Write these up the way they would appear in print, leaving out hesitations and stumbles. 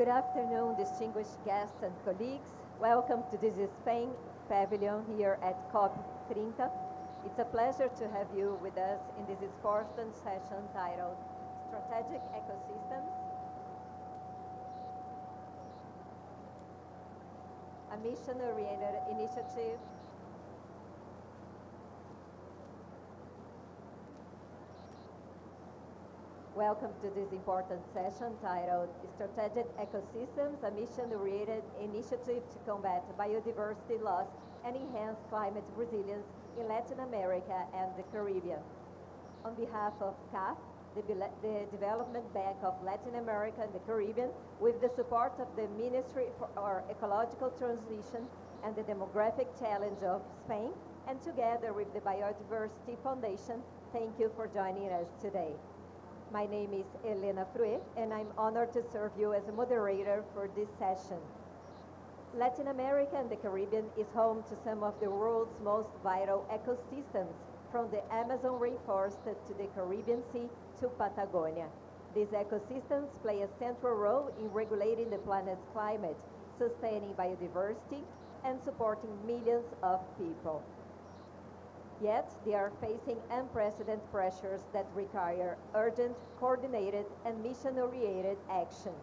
Good afternoon, distinguished guests and colleagues. Welcome to this Spain pavilion here at COP30. It's a pleasure to have you with us in this important session titled Strategic Ecosystems, a mission-oriented initiative Welcome to this important session titled Strategic Ecosystems, a mission-oriented initiative to combat biodiversity loss and enhance climate resilience in Latin America and the Caribbean. On behalf of CAF, the Development Bank of Latin America and the Caribbean, with the support of the Ministry for Ecological Transition and the Demographic Challenge of Spain, and together with the Biodiversity Foundation, thank you for joining us today. My name is Elena Fruet, and I'm honored to serve you as a moderator for this session. Latin America and the Caribbean is home to some of the world's most vital ecosystems, from the Amazon rainforest to the Caribbean Sea to Patagonia. These ecosystems play a central role in regulating the planet's climate, sustaining biodiversity, and supporting millions of people. Yet, they are facing unprecedented pressures that require urgent, coordinated, and mission-oriented action.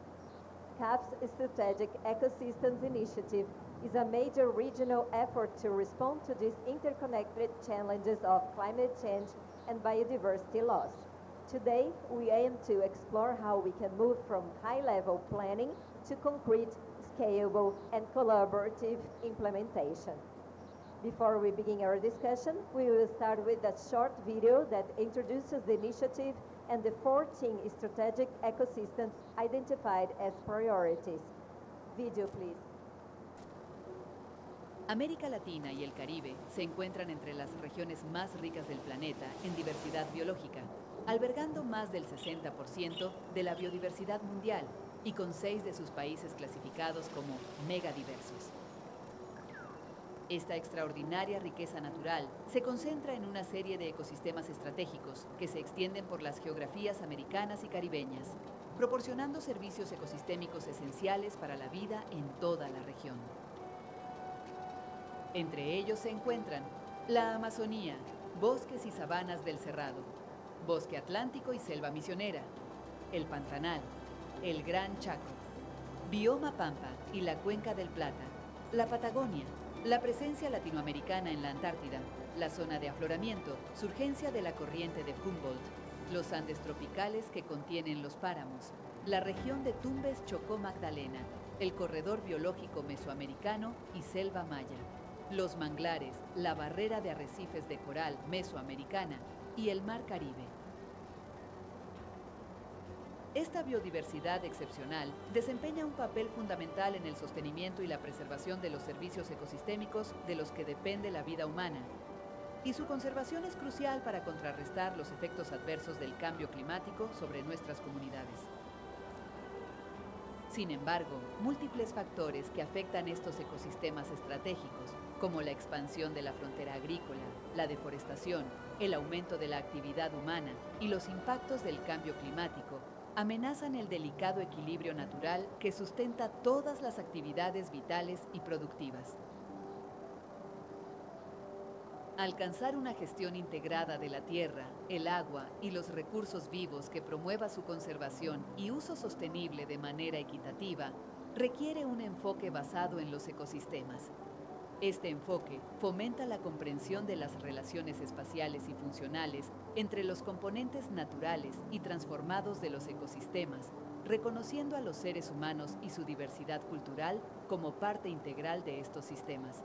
CAF's Strategic Ecosystems Initiative is a major regional effort to respond to these interconnected challenges of climate change and biodiversity loss. Today, we aim to explore how we can move from high-level planning to concrete, scalable, and collaborative implementation. Before we begin our discussion, we will start with a short video that introduces the initiative and the 14 strategic ecosystems identified as priorities. Video, please. América Latina y el Caribe se encuentran entre las regiones más ricas del planeta en diversidad biológica, albergando más del 60% de la biodiversidad mundial y con 6 de sus países clasificados como megadiversos. Esta extraordinaria riqueza natural se concentra en una serie de ecosistemas estratégicos que se extienden por las geografías americanas y caribeñas, proporcionando servicios ecosistémicos esenciales para la vida en toda la región. Entre ellos se encuentran la Amazonía, bosques y sabanas del Cerrado, bosque atlántico y selva misionera, el Pantanal, el Gran Chaco, bioma Pampa y la Cuenca del Plata, la Patagonia, la presencia latinoamericana en la Antártida, la zona de afloramiento, surgencia de la corriente de Humboldt, los Andes tropicales que contienen los páramos, la región de Tumbes-Chocó-Magdalena, el corredor biológico mesoamericano y selva maya, los manglares, la barrera de arrecifes de coral mesoamericana y el mar Caribe. Esta biodiversidad excepcional desempeña un papel fundamental en el sostenimiento y la preservación de los servicios ecosistémicos de los que depende la vida humana, y su conservación es crucial para contrarrestar los efectos adversos del cambio climático sobre nuestras comunidades. Sin embargo, múltiples factores que afectan estos ecosistemas estratégicos, como la expansión de la frontera agrícola, la deforestación, el aumento de la actividad humana y los impactos del cambio climático, amenazan el delicado equilibrio natural que sustenta todas las actividades vitales y productivas. Alcanzar una gestión integrada de la tierra, el agua y los recursos vivos que promueva su conservación y uso sostenible de manera equitativa requiere un enfoque basado en los ecosistemas. Este enfoque fomenta la comprensión de las relaciones espaciales y funcionales entre los componentes naturales y transformados de los ecosistemas, reconociendo a los seres humanos y su diversidad cultural como parte integral de estos sistemas.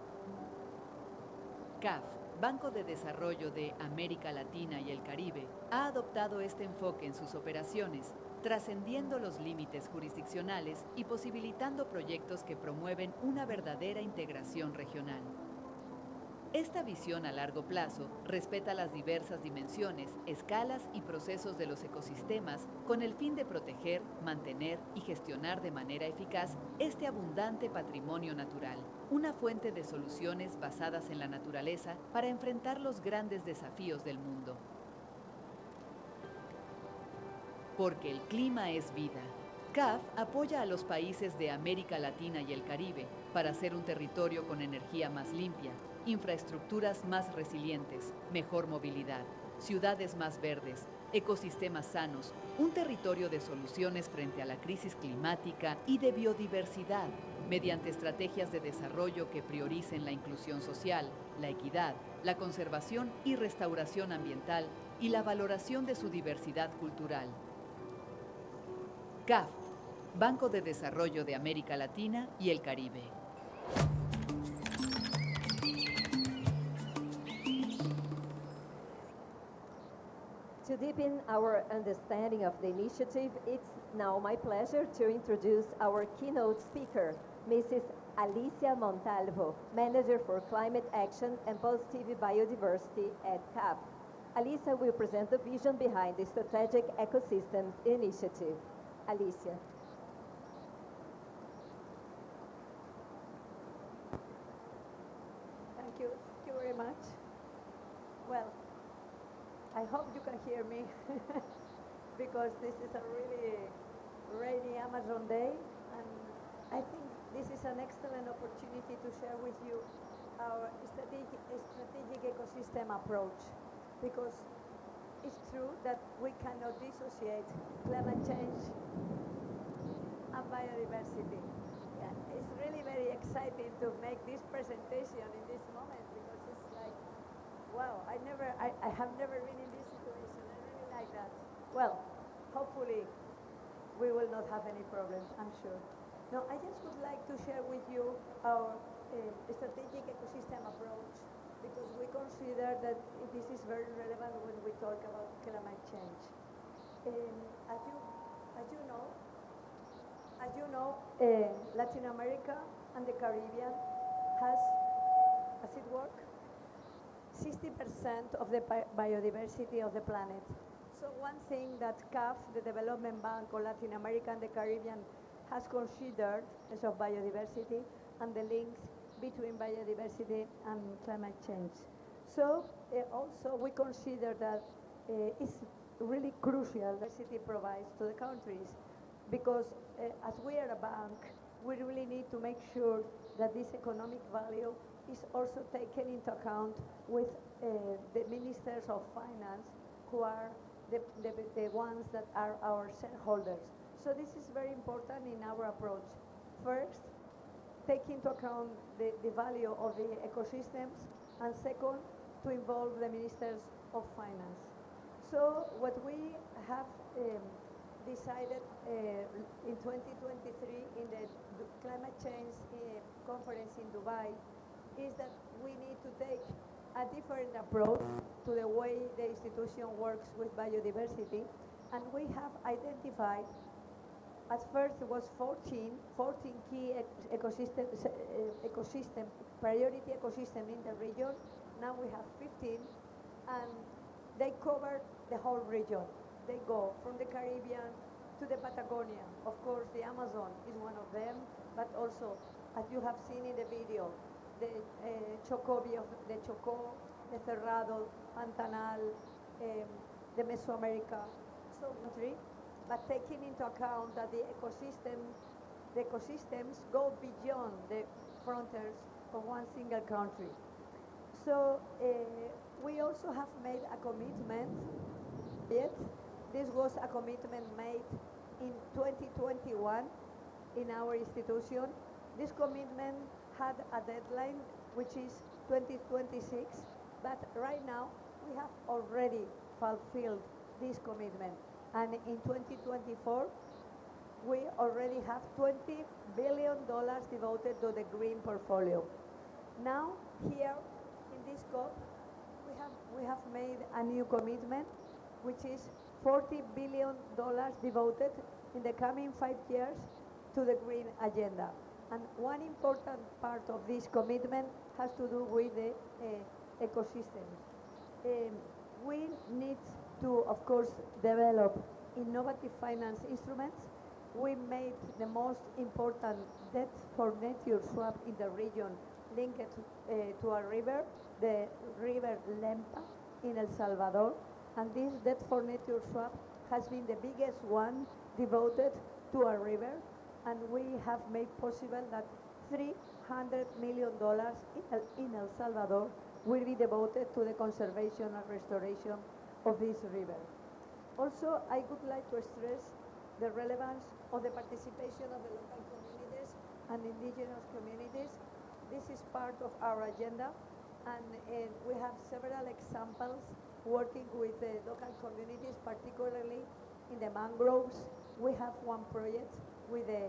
CAF, Banco de Desarrollo de América Latina y el Caribe, ha adoptado este enfoque en sus operaciones, trascendiendo los límites jurisdiccionales y posibilitando proyectos que promueven una verdadera integración regional. Esta visión a largo plazo respeta las diversas dimensiones, escalas y procesos de los ecosistemas con el fin de proteger, mantener y gestionar de manera eficaz este abundante patrimonio natural, una fuente de soluciones basadas en la naturaleza para enfrentar los grandes desafíos del mundo. Porque el clima es vida. CAF apoya a los países de América Latina y el Caribe para ser un territorio con energía más limpia, infraestructuras más resilientes, mejor movilidad, ciudades más verdes, ecosistemas sanos, un territorio de soluciones frente a la crisis climática y de biodiversidad, mediante estrategias de desarrollo que prioricen la inclusión social, la equidad, la conservación y restauración ambiental y la valoración de su diversidad cultural. CAF, Banco de Desarrollo de América Latina y el Caribe. To deepen our understanding of the initiative, it's now my pleasure to introduce our keynote speaker, Mrs. Alicia Montalvo, Manager for Climate Action and Positive Biodiversity at CAF. Alicia will present the vision behind the Strategic Ecosystems Initiative. Alicia. Thank you very much. Well, I hope you can hear me because this is a really rainy Amazon day, and I think this is an excellent opportunity to share with you our strategic ecosystem approach, because it's true that we cannot dissociate climate change and biodiversity. Yeah, it's really very exciting to make this presentation in this moment, because it's like, wow, I have never been in this situation. I really like that. Well, hopefully we will not have any problems, I'm sure. Now, I just would like to share with you our strategic ecosystem approach, because we consider that this is very relevant when we talk about climate change. As you know, Latin America and the Caribbean has it work? 60% of the biodiversity of the planet. So one thing that CAF, the Development Bank of Latin America and the Caribbean, has considered is of biodiversity and the links between biodiversity and climate change. So also we consider that it's really crucial diversity provides to the countries, because as we are a bank, we really need to make sure that this economic value is also taken into account with the ministers of finance, who are the ones that are our shareholders. So this is very important in our approach. First, take into account the value of the ecosystems, and second, to involve the ministers of finance. So what we have decided in 2023 in the climate change conference in Dubai is that we need to take a different approach to the way the institution works with biodiversity, and we have identified, at first it was 14 key priority ecosystem in the region. Now we have 15, and they cover the whole region. They go from the Caribbean to the Patagonia. Of course, the Amazon is one of them, but also, as you have seen in the video, the Chocó, the Cerrado, Pantanal, the Mesoamerica, so country, but taking into account that the ecosystems go beyond the frontiers of one single country. So we also have made a commitment. This was a commitment made in 2021 in our institution. This commitment had a deadline, which is 2026, but right now we have already fulfilled this commitment. And in 2024, we already have $20 billion devoted to the green portfolio. Now, here in this COP, we have made a new commitment, which is $40 billion devoted in the coming 5 years to the green agenda. And one important part of this commitment has to do with the ecosystems. We need to, of course, develop innovative finance instruments. We made the most important debt for nature swap in the region linked to a river, the river Lempa in El Salvador. And this debt for nature swap has been the biggest one devoted to a river, and we have made possible that $300 million in El Salvador will be devoted to the conservation and restoration of this river. Also, I would like to stress the relevance of the participation of the local communities and indigenous communities. This is part of our agenda, and we have several examples working with the local communities, particularly in the mangroves. We have one project with the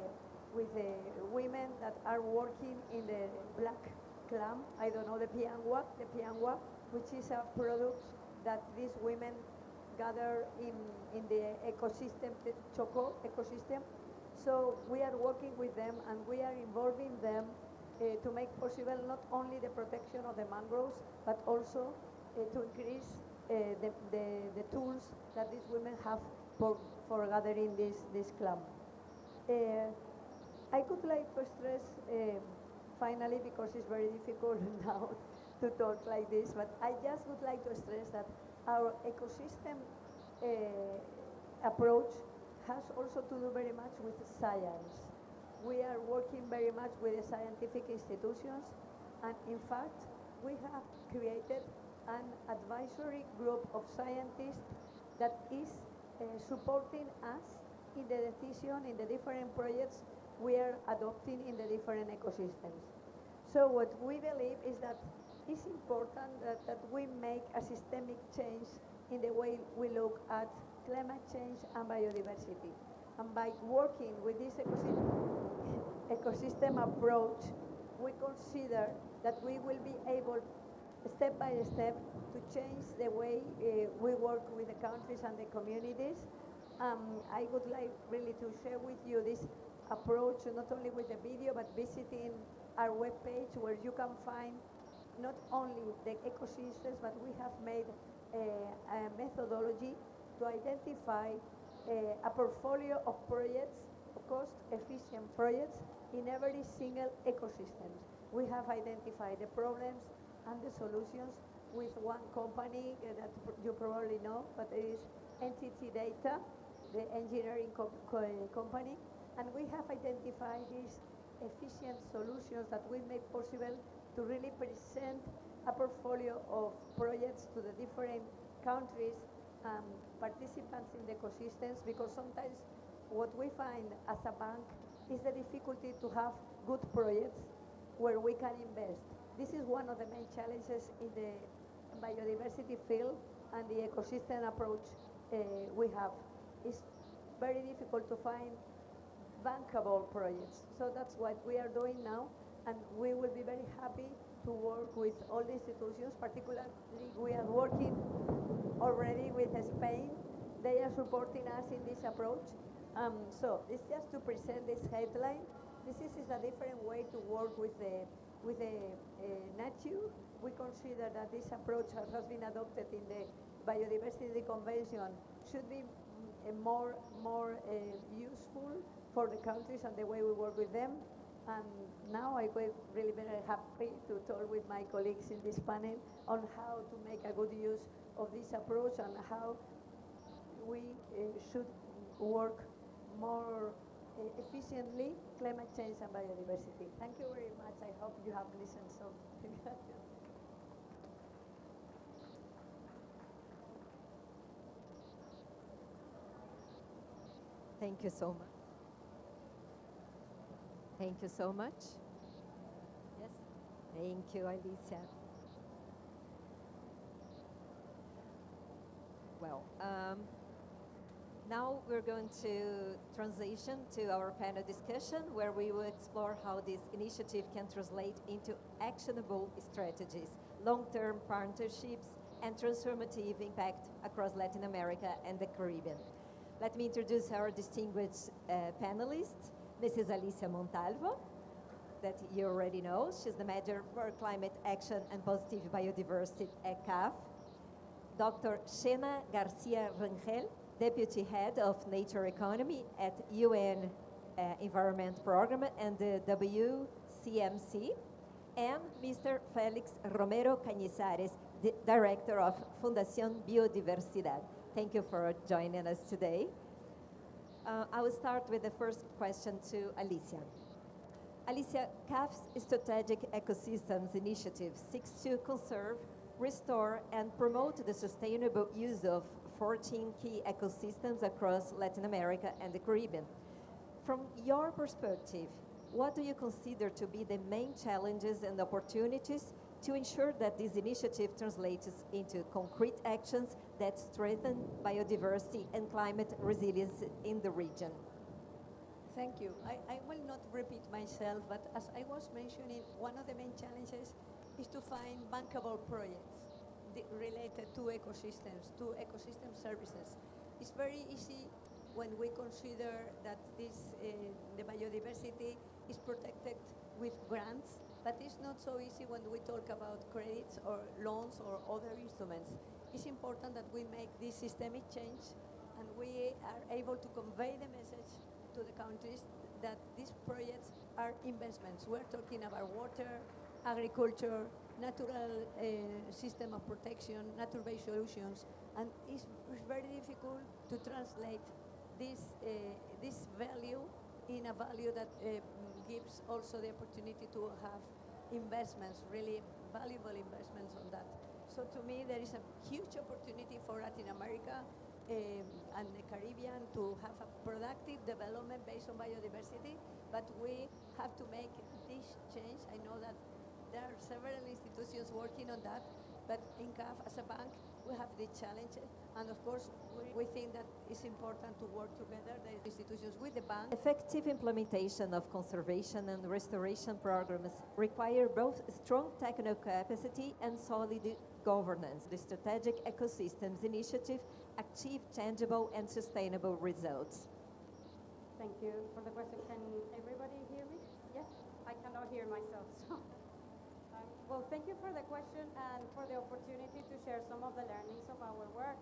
women that are working in the black clam, I don't know, the piangua, which is a product that these women gather in the ecosystem, the Choco ecosystem. So we are working with them, and we are involving them to make possible not only the protection of the mangroves, but also to increase the tools that these women have for gathering this clam. I would like to stress, finally, because it's very difficult now to talk like this, but I just would like to stress that our ecosystem approach has also to do very much with science. We are working very much with the scientific institutions, and in fact, we have created an advisory group of scientists that is supporting us in the decision in the different projects we are adopting in the different ecosystems. So what we believe is that it's important that we make a systemic change in the way we look at climate change and biodiversity. And by working with this ecosystem approach, we consider that we will be able, step by step, to change the way we work with the countries and the communities. I would like really to share with you this approach, not only with the video, but visiting our webpage, where you can find not only the ecosystems, but we have made a methodology to identify a portfolio of projects, cost-efficient projects in every single ecosystem. We have identified the problems and the solutions with one company that you probably know, but it is Entity Data, the engineering company, and we have identified these efficient solutions that will make possible to really present a portfolio of projects to the different countries, participants in the ecosystems, because sometimes what we find as a bank is the difficulty to have good projects where we can invest. This is one of the main challenges in the biodiversity field and the ecosystem approach we have. It's very difficult to find bankable projects. So that's what we are doing now, and we will be very happy to work with all the institutions. Particularly, we are working already with Spain. They are supporting us in this approach. So it's just to present this headline. This is a different way to work with the nature. We consider that this approach has been adopted in the Biodiversity Convention should be more useful for the countries and the way we work with them. And now I will really very happy to talk with my colleagues in this panel on how to make a good use of this approach and how we should work more efficiently climate change and biodiversity. Thank you very much. I hope you have listened so. Thank you so much. Thank you so much. Yes. Thank you, Alicia. Well, now we're going to transition to our panel discussion, where we will explore how this initiative can translate into actionable strategies, long-term partnerships, and transformative impact across Latin America and the Caribbean. Let me introduce our distinguished panelists. Mrs. Alicia Montalvo, that you already know. She's the Manager for Climate Action and Positive Biodiversity at CAF. Dr. Xena Garcia Rangel, Deputy Head of Nature Economy at UN Environment Program and the WCMC. And Mr. Felix Romero Cañizares, Director of Fundación Biodiversidad. Thank you for joining us today. I will start with the first question to Alicia. Alicia, CAF's Strategic Ecosystems Initiative seeks to conserve, restore, and promote the sustainable use of 14 key ecosystems across Latin America and the Caribbean. From your perspective, what do you consider to be the main challenges and opportunities to ensure that this initiative translates into concrete actions that strengthen biodiversity and climate resilience in the region? Thank you. I will not repeat myself, but as I was mentioning, one of the main challenges is to find bankable projects related to ecosystem services. It's very easy when we consider that the biodiversity is protected with grants, but it's not so easy when we talk about credits or loans or other instruments. It's important that we make this systemic change and we are able to convey the message to the countries that these projects are investments. We're talking about water, agriculture, natural system of protection, nature-based solutions, and it's very difficult to translate this value in a value that gives also the opportunity to have investments, really valuable investments on that. So to me, there is a huge opportunity for Latin America and the Caribbean to have a productive development based on biodiversity, but we have to make this change. I know that there are several institutions working on that, but in CAF as a bank, we have the challenge, and of course, we think that it's important to work together, the institutions with the bank. Effective implementation of conservation and restoration programs require both strong technical capacity and solid governance. The Strategic Ecosystems Initiative achieve tangible and sustainable results. Thank you for the question. Can everybody hear me? Yes? I cannot hear myself, so. Well, thank you for the question and for the opportunity to share some of the learnings of our work.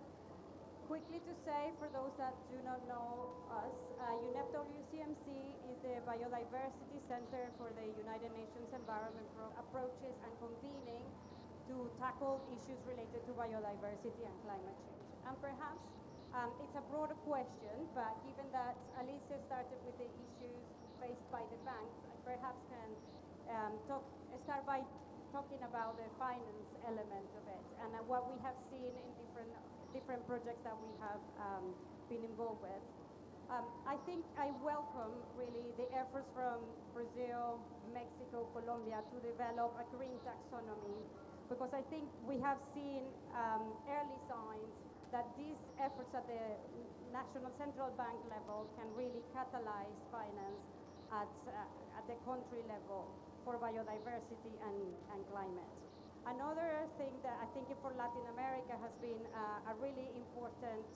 Quickly to say, for those that do not know us, UNEP WCMC is the Biodiversity Center for the United Nations Environment Approaches and Convening to tackle issues related to biodiversity and climate change. And perhaps it's a broader question, but given that Alicia started with the issues faced by the banks, I perhaps can start by talking about the finance element of it and what we have seen in different projects that we have been involved with. I think I welcome really the efforts from Brazil, Mexico, Colombia to develop a green taxonomy, because I think we have seen early signs that these efforts at the national central bank level can really catalyze finance at the country level for biodiversity and climate. Another thing that I think for Latin America has been a really important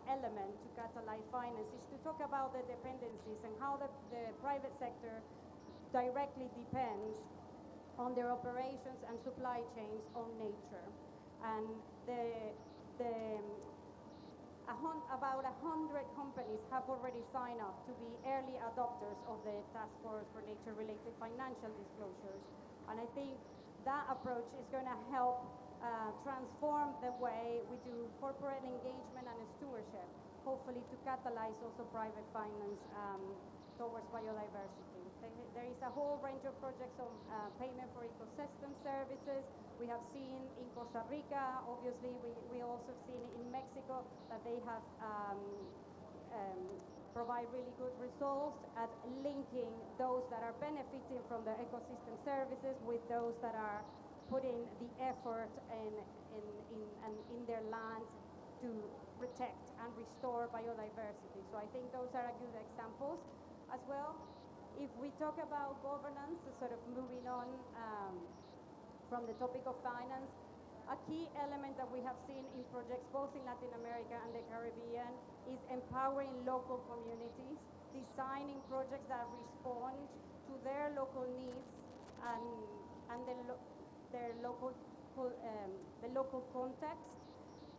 element to catalyze finance is to talk about the dependencies and how the private sector directly depends on their operations and supply chains on nature. And about 100 companies have already signed up to be early adopters of the Task Force for Nature-Related Financial Disclosures. And I think that approach is going to help transform the way we do corporate engagement and stewardship, hopefully to catalyze also private finance towards biodiversity. There is a whole range of projects on payment for ecosystem services. We have seen in Costa Rica, obviously, we also seen in Mexico that they have provide really good results at linking those that are benefiting from the ecosystem services with those that are putting the effort in their land to protect and restore biodiversity. So I think those are good examples as well. If we talk about governance, sort of moving on from the topic of finance, a key element that we have seen in projects both in Latin America and the Caribbean is empowering local communities, designing projects that respond to their local needs and the local context,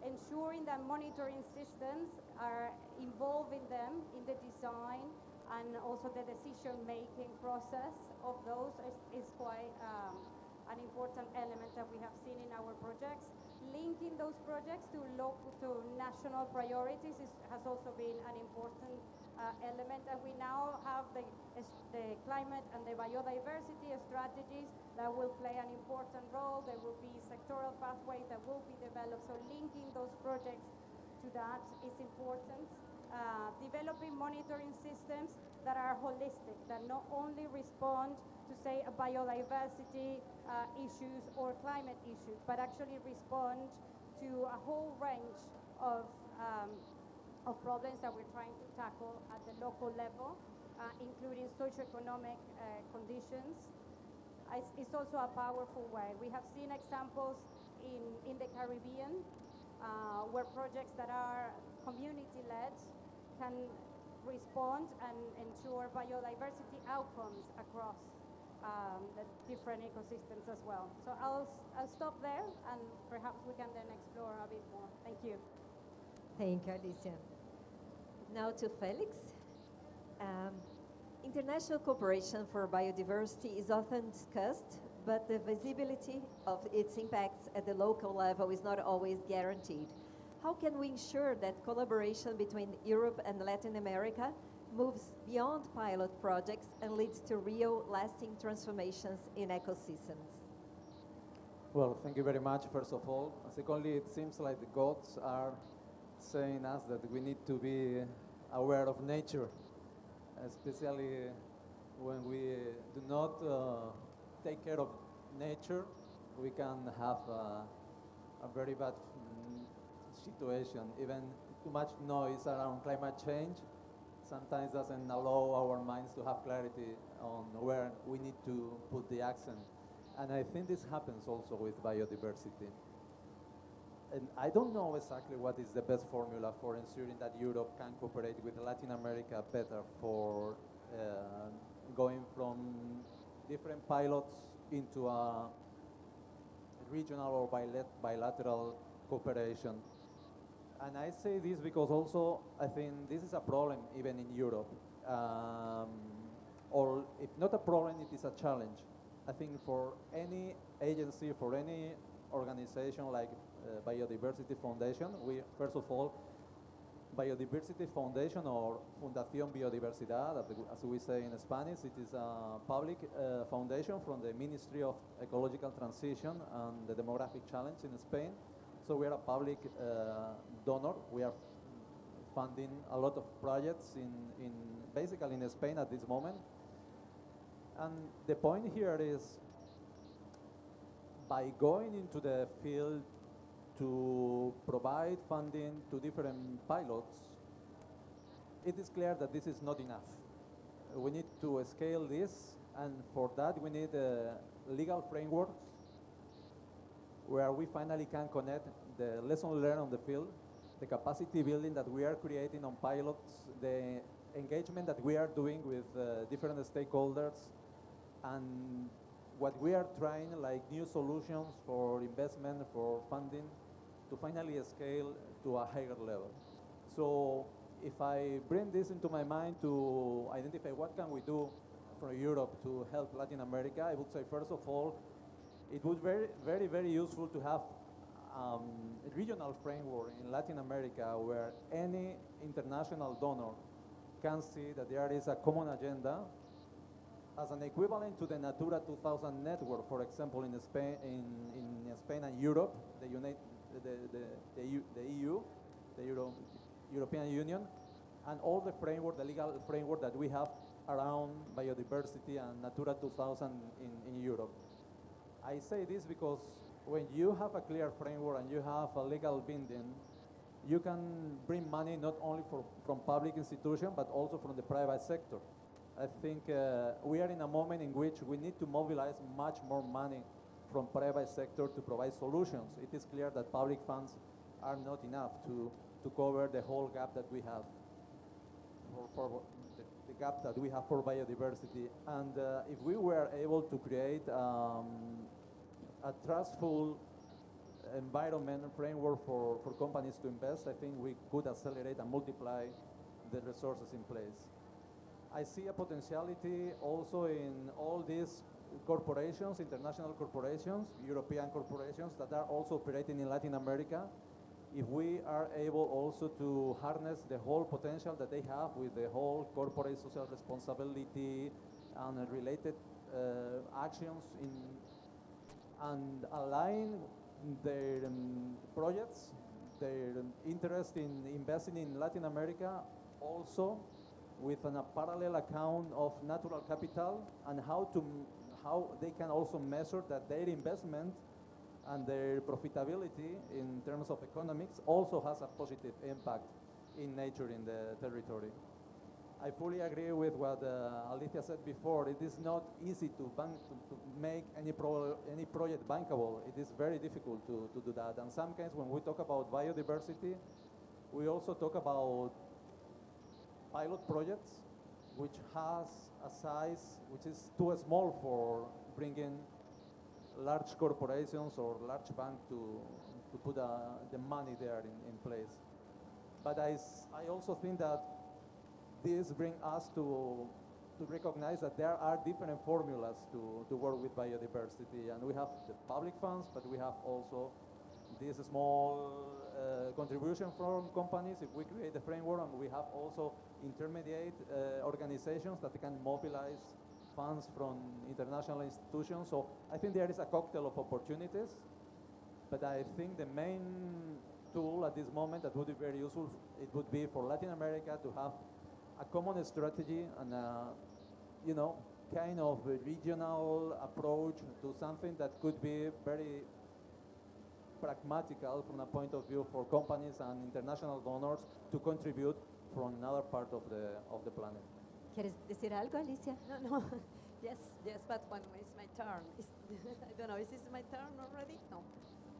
ensuring that monitoring systems are involving them in the design and also the decision-making process of those is quite an important element that we have seen in our projects, linked linking those projects to national priorities has also been an important element, and we now have the climate and the biodiversity strategies that will play an important role. There will be sectoral pathways that will be developed, so linking those projects to that is important. Developing monitoring systems that are holistic, that not only respond to, say, biodiversity issues or climate issues, but actually respond to a whole range of problems that we're trying to tackle at the local level, including socioeconomic conditions. It's also a powerful way. We have seen examples in the Caribbean where projects that are community-led can respond and ensure biodiversity outcomes across the different ecosystems as well. So I'll stop there, and perhaps we can then explore a bit more. Thank you. Thank you, Alicia. Now to Felix. International cooperation for biodiversity is often discussed, but the visibility of its impacts at the local level is not always guaranteed. How can we ensure that collaboration between Europe and Latin America moves beyond pilot projects and leads to real, lasting transformations in ecosystems? Well, thank you very much, first of all. Secondly, it seems like the gods are saying us that we need to be aware of nature, especially when we do not take care of nature. We can have a very bad situation. Even too much noise around climate change sometimes doesn't allow our minds to have clarity on where we need to put the accent. And I think this happens also with biodiversity. And I don't know exactly what is the best formula for ensuring that Europe can cooperate with Latin America better for going from different pilots into a regional or bilateral cooperation. And I say this because also I think this is a problem even in Europe. Or if not a problem, it is a challenge. I think for any agency, for any organization like Biodiversity Foundation, we first of all, Biodiversity Foundation or Fundación Biodiversidad, as we say in Spanish, it is a public foundation from the Ministry of Ecological Transition and the Demographic Challenge in Spain. So we are a public donor. We are funding a lot of projects in basically in Spain at this moment. And the point here is, by going into the field to provide funding to different pilots, it is clear that this is not enough. We need to scale this, and for that we need legal frameworks where we finally can connect the lesson learned on the field, the capacity building that we are creating on pilots, the engagement that we are doing with different stakeholders, and what we are trying, like new solutions for investment, for funding, to finally scale to a higher level. So if I bring this into my mind to identify what can we do for Europe to help Latin America, I would say first of all, it would be very useful to have a regional framework in Latin America where any international donor can see that there is a common agenda as an equivalent to the Natura 2000 network, for example, in Spain, in Spain and Europe, the EU, the European Union, and all the framework, the legal framework that we have around biodiversity and Natura 2000 in Europe. I say this because when you have a clear framework and you have a legal binding, you can bring money not only from public institutions, but also from the private sector. I think we are in a moment in which we need to mobilize much more money from private sector to provide solutions. It is clear that public funds are not enough to cover the whole gap that we have for the gap that we have for biodiversity. And if we were able to create a trustful environment framework for companies to invest, I think we could accelerate and multiply the resources in place. I see a potentiality also in all these corporations, international corporations, European corporations that are also operating in Latin America, if we are able also to harness the whole potential that they have with the whole corporate social responsibility and related actions and align their projects, their interest in investing in Latin America also with a parallel account of natural capital and how they can also measure that their investment and their profitability in terms of economics also has a positive impact in nature in the territory. I fully agree with what Alicia said before. It is not easy to make any project bankable. It is very difficult to do that. And sometimes when we talk about biodiversity, we also talk about pilot projects which has a size which is too small for bringing large corporations or large banks to put the money there in place. But I also think that this brings us to recognize that there are different formulas to work with biodiversity. And we have the public funds, but we have also this small contribution from companies if we create the framework, and we have also intermediate organizations that can mobilize funds from international institutions. So I think there is a cocktail of opportunities, but I think the main tool at this moment that would be very useful, it would be for Latin America to have a common strategy and kind of a regional approach to something that could be very pragmatical from a point of view for companies and international donors to contribute from another part of the planet. ¿Quieres decir algo, Alicia? No. Yes, but when it's my turn, I don't know, is this my turn already? No.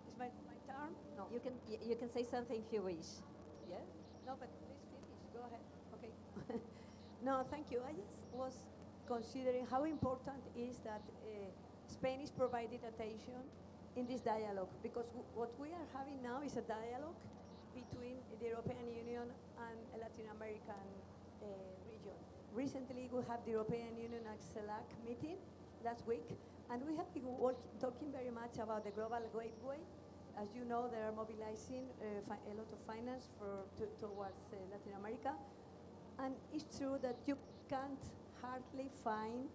Is my turn? No. You can say something if you wish. Yeah? No, but please finish. Go ahead. Okay. No, thank you. I just was considering how important is that Spain is providing attention in this dialogue, because what we are having now is a dialogue between the European Union and a Latin American region. Recently, we have the European Union and CELAC meeting last week, and we have been talking very much about the global gateway. As you know, they are mobilizing a lot of finance towards Latin America, and it's true that you can hardly find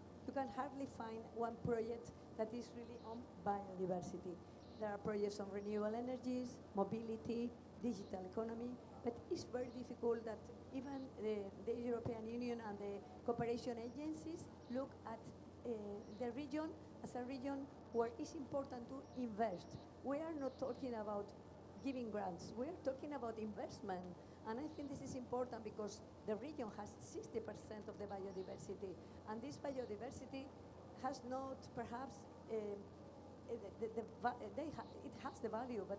one project that is really on biodiversity. There are projects on renewable energies, mobility, digital economy, but it's very difficult that even the European Union and the cooperation agencies look at the region as a region where it's important to invest. We are not talking about giving grants, we are talking about investment. And I think this is important because the region has 60% of the biodiversity, and this biodiversity has not perhaps, it has the value, but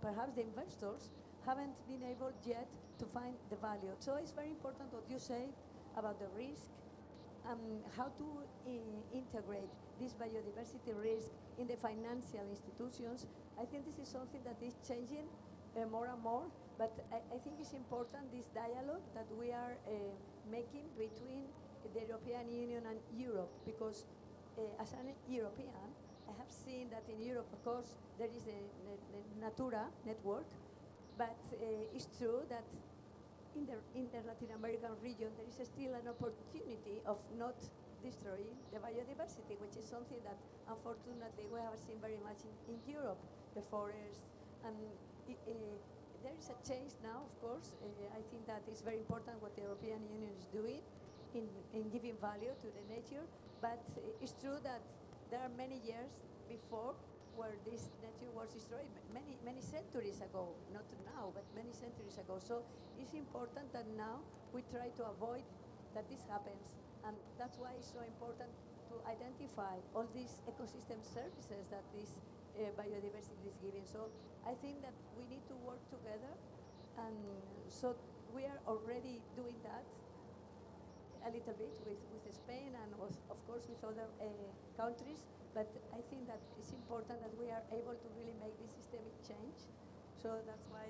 perhaps the investors haven't been able yet to find the value. So it's very important what you say about the risk, how to integrate this biodiversity risk in the financial institutions. I think this is something that is changing more and more, but I think it's important, this dialogue that we are making between the European Union and Europe, because as a European, I have seen that in Europe, of course, there is the Natura network, but it's true that in the Latin American region, there is still an opportunity of not destroying the biodiversity, which is something that unfortunately we have seen very much in Europe, the forests. And there is a change now, of course. I think that is very important what the European Union is doing in giving value to the nature, but it's true that there are many years before where this nature was destroyed, many centuries ago, not now, but many centuries ago. So it's important that now we try to avoid that this happens, and that's why it's so important to identify all these ecosystem services that this biodiversity is giving. So I think that we need to work together, and so we are already doing that a little bit with Spain and of course with other countries, but I think that it's important that we are able to really make this systemic change. So that's why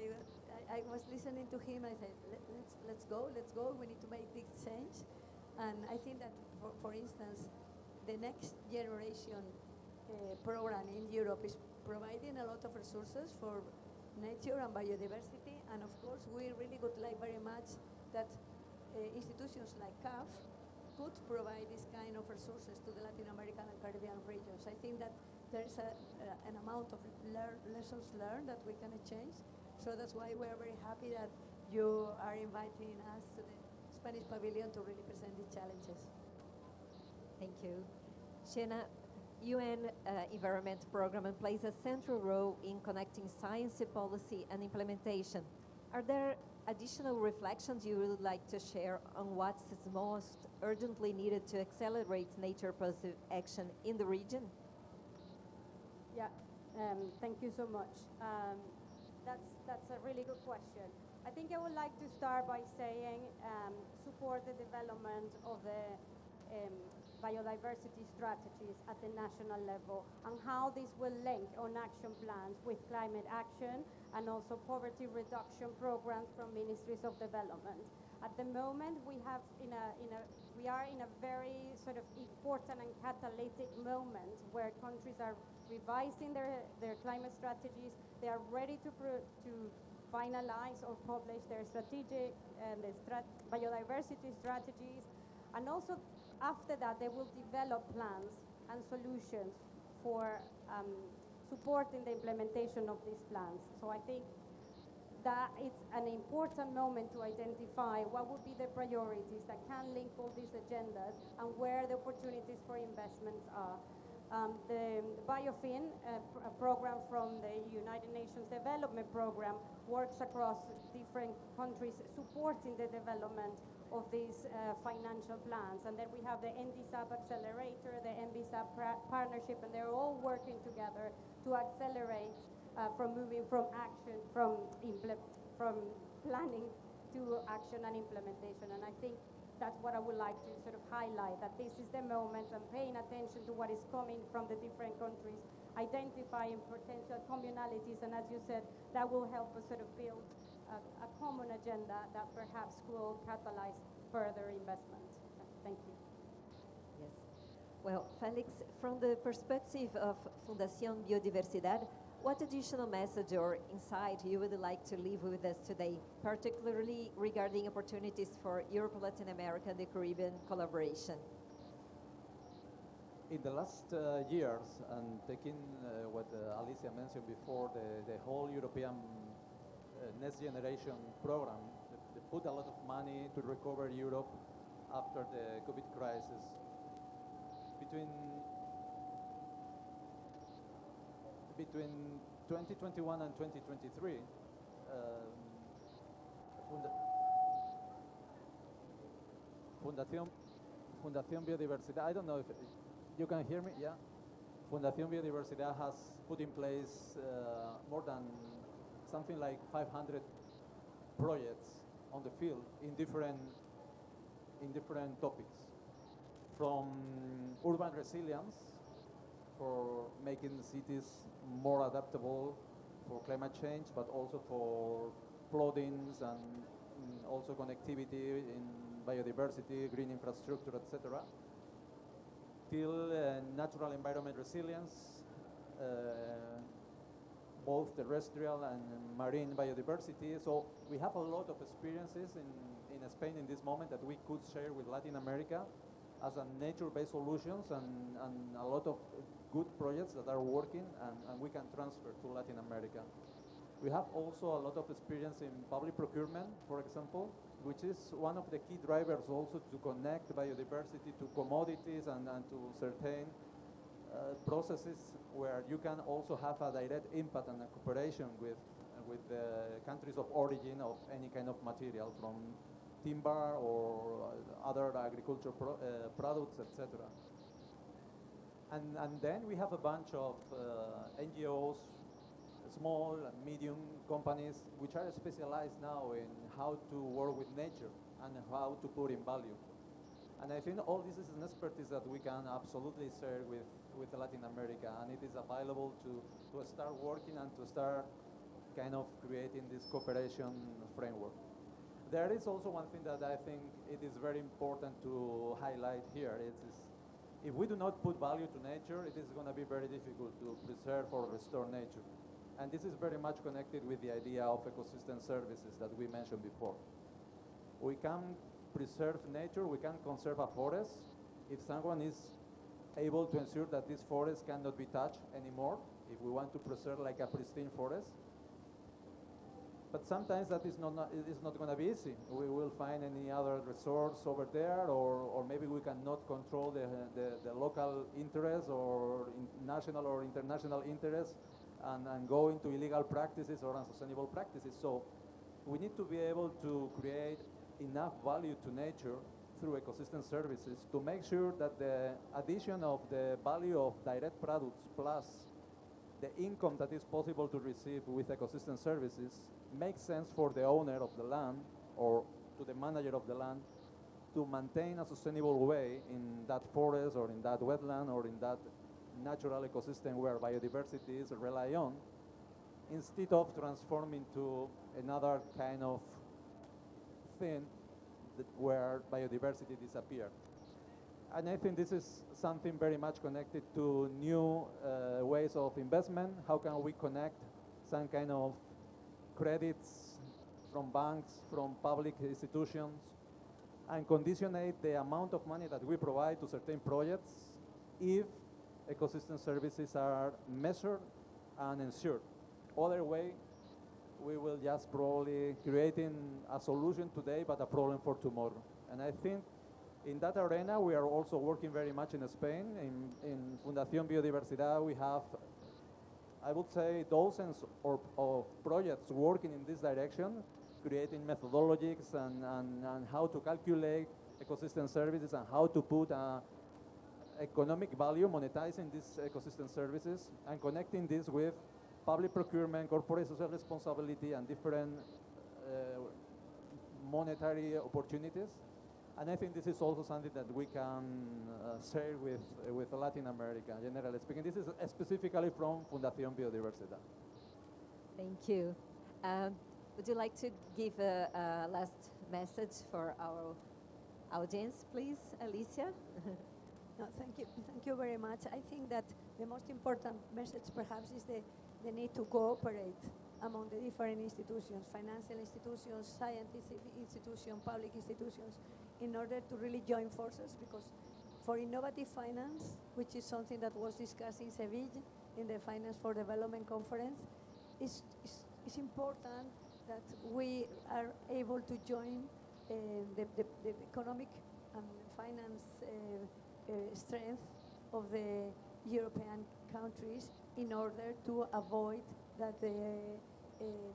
I was listening to him. I said, let's go, we need to make this change. And I think that, for instance, the next generation program in Europe is providing a lot of resources for nature and biodiversity, and of course we really would like very much that institutions like CAF could provide this kind of resources to the Latin American and Caribbean regions. I think that there is an amount of lessons learned that we can exchange, so that's why we're very happy that you are inviting us to the Spanish Pavilion to really present these challenges. Thank you. Shena, UN Environment Program plays a central role in connecting science, policy, and implementation. Are there additional reflections you would like to share on what's most urgently needed to accelerate nature positive action in the region? Yeah, thank you so much. That's a really good question. I think I would like to start by saying support the development of the biodiversity strategies at the national level and how this will link on action plans with climate action and also poverty reduction programs from ministries of development. At the moment, we are in a very sort of important and catalytic moment where countries are revising their climate strategies. They are ready to finalize or publish their strategic and biodiversity strategies, and also after that they will develop plans and solutions for supporting the implementation of these plans. So I think that it's an important moment to identify what would be the priorities that can link all these agendas and where the opportunities for investments are. The BioFin program from the United Nations Development Program works across different countries supporting the development of these financial plans. And then we have the NDSAP Accelerator, the NBSAP Partnership, and they're all working together to accelerate from moving from action, from planning to action and implementation. And I think that's what I would like to sort of highlight, that this is the moment, and paying attention to what is coming from the different countries, identifying potential communalities, and as you said, that will help us sort of build a common agenda that perhaps will catalyze further investment. Thank you. Yes. Well, Felix, from the perspective of Fundación Biodiversidad, what additional message or insight you would like to leave with us today, particularly regarding opportunities for Europe, Latin America, and the Caribbean collaboration? In the last years, and taking what Alicia mentioned before, the whole European Next Generation program, they put a lot of money to recover Europe after the COVID crisis. Between 2021 and 2023, Fundación Biodiversidad, I don't know if you can hear me, yeah? Fundación Biodiversidad has put in place more than something like 500 projects on the field in different topics, from urban resilience, for making cities more adaptable for climate change, but also for floodings and also connectivity in biodiversity, green infrastructure, etc., till natural environment resilience, both terrestrial and marine biodiversity. So we have a lot of experiences in Spain in this moment that we could share with Latin America as a nature-based solutions, and a lot of good projects that are working and we can transfer to Latin America. We have also a lot of experience in public procurement, for example, which is one of the key drivers also to connect biodiversity to commodities and to certain processes where you can also have a direct impact and a cooperation with the countries of origin of any kind of material, from timber or other agricultural products, etc. And then we have a bunch of NGOs, small and medium companies, which are specialized now in how to work with nature and how to put in value. And I think all this is an expertise that we can absolutely share with Latin America, and it is available to start working and to start kind of creating this cooperation framework. There is also one thing that I think it is very important to highlight here. It is If we do not put value to nature, it is going to be very difficult to preserve or restore nature. And this is very much connected with the idea of ecosystem services that we mentioned before. We can preserve nature, we can conserve a forest if someone is able to ensure that this forest cannot be touched anymore, if we want to preserve like a pristine forest. But sometimes that is not going to be easy. We will find any other resource over there, or maybe we cannot control the local interests or national or international interests and go into illegal practices or unsustainable practices. So we need to be able to create enough value to nature through ecosystem services to make sure that the addition of the value of direct products plus the income that is possible to receive with ecosystem services makes sense for the owner of the land or to the manager of the land to maintain a sustainable way in that forest or in that wetland or in that natural ecosystem where biodiversity is rely on, instead of transforming to another kind of thing where biodiversity disappears. And I think this is something very much connected to new ways of investment. How can we connect some kind of credits from banks, from public institutions, and conditionate the amount of money that we provide to certain projects if ecosystem services are measured and ensured. Other way, we will just probably creating a solution today but a problem for tomorrow. And I think in that arena, we are also working very much in Spain. In Fundación Biodiversidad, we have, I would say, dozens of projects working in this direction, creating methodologies and how to calculate ecosystem services and how to put economic value, monetizing these ecosystem services, and connecting this with public procurement, corporate social responsibility, and different monetary opportunities. And I think this is also something that we can share with Latin America, generally speaking. This is specifically from Fundación Biodiversidad. Thank you. Would you like to give a last message for our audience, please, Alicia? No, thank you. Thank you very much. I think that the most important message perhaps is the need to cooperate among the different institutions, financial institutions, scientific institutions, public institutions, in order to really join forces, because for innovative finance, which is something that was discussed in Seville in the Finance for Development conference, it's important that we are able to join the economic and finance strength of the European countries in order to avoid that,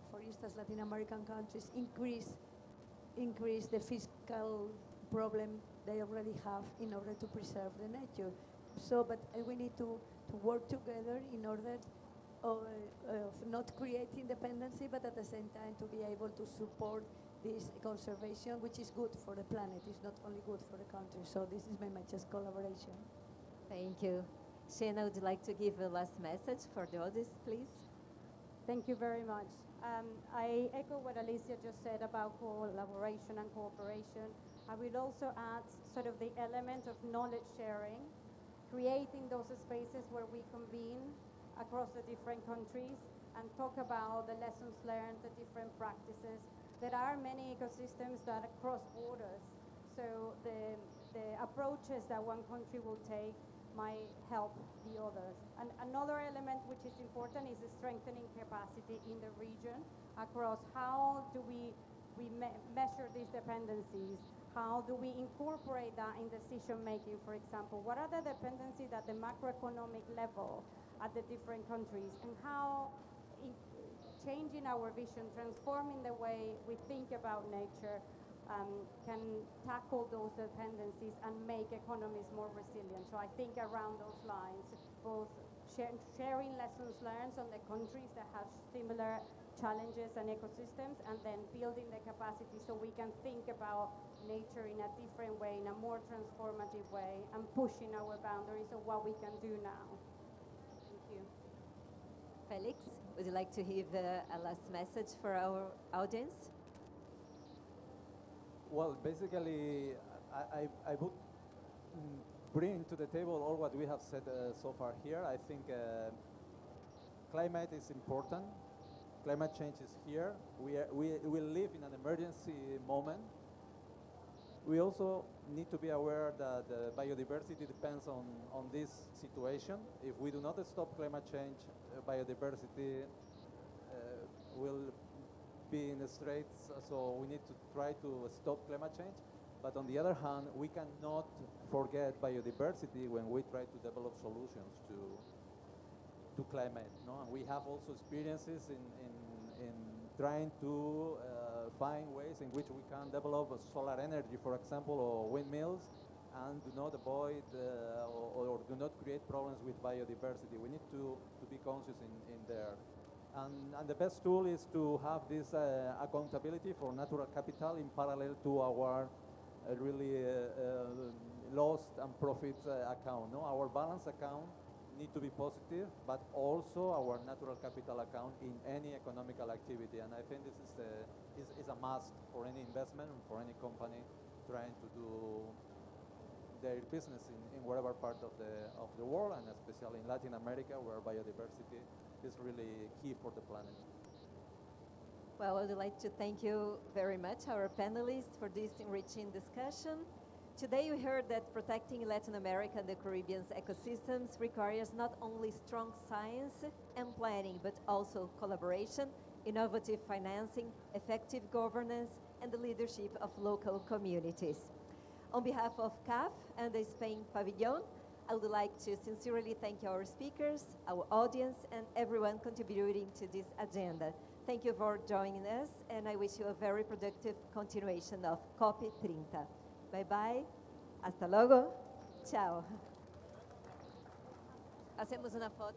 for instance, Latin American countries increase the fiscal problem they already have in order to preserve the nature. So, but we need to work together in order of not creating dependency, but at the same time to be able to support this conservation, which is good for the planet. It's not only good for the country. So this is very much just collaboration. Thank you. Shana, would you like to give a last message for the audience, please? Thank you very much. I echo what Alicia just said about collaboration and cooperation. I will also add sort of the element of knowledge sharing, creating those spaces where we convene across the different countries and talk about the lessons learned, the different practices. There are many ecosystems that cross borders, so the approaches that one country will take might help the others. And another element which is important is the strengthening capacity in the region across how do we measure these dependencies, how do we incorporate that in decision making, for example. What are the dependencies at the macroeconomic level at the different countries, and how changing our vision, transforming the way we think about nature can tackle those dependencies and make economies more resilient. So I think around those lines, both sharing lessons learned on the countries that have similar challenges and ecosystems, and then building the capacity so we can think about nature in a different way, in a more transformative way, and pushing our boundaries of what we can do now. Thank you. Felix, would you like to give a last message for our audience? Well, basically, I would bring to the table all what we have said so far here. I think climate is important. Climate change is here. We live in an emergency moment. We also need to be aware that biodiversity depends on this situation. If we do not stop climate change, biodiversity will be in the straits, so we need to try to stop climate change. But on the other hand, we cannot forget biodiversity when we try to develop solutions to climate. No? And we have also experiences in trying to find ways in which we can develop solar energy, for example, or windmills, and do not avoid or do not create problems with biodiversity. We need to be conscious in there. And the best tool is to have this accountability for natural capital in parallel to our really loss and profit account. No? Our balance account need to be positive, but also our natural capital account in any economical activity. And I think this is a must for any investment and for any company trying to do their business in whatever part of the world, and especially in Latin America, where biodiversity is really key for the planet. Well, I would like to thank you very much, our panelists, for this enriching discussion. Today we heard that protecting Latin America and the Caribbean's ecosystems requires not only strong science and planning, but also collaboration, innovative financing, effective governance, and the leadership of local communities. On behalf of CAF and the Spain Pavilion, I would like to sincerely thank our speakers, our audience, and everyone contributing to this agenda. Thank you for joining us, and I wish you a very productive continuation of COP30. Bye-bye. Hasta luego. Chao. Hacemos una foto.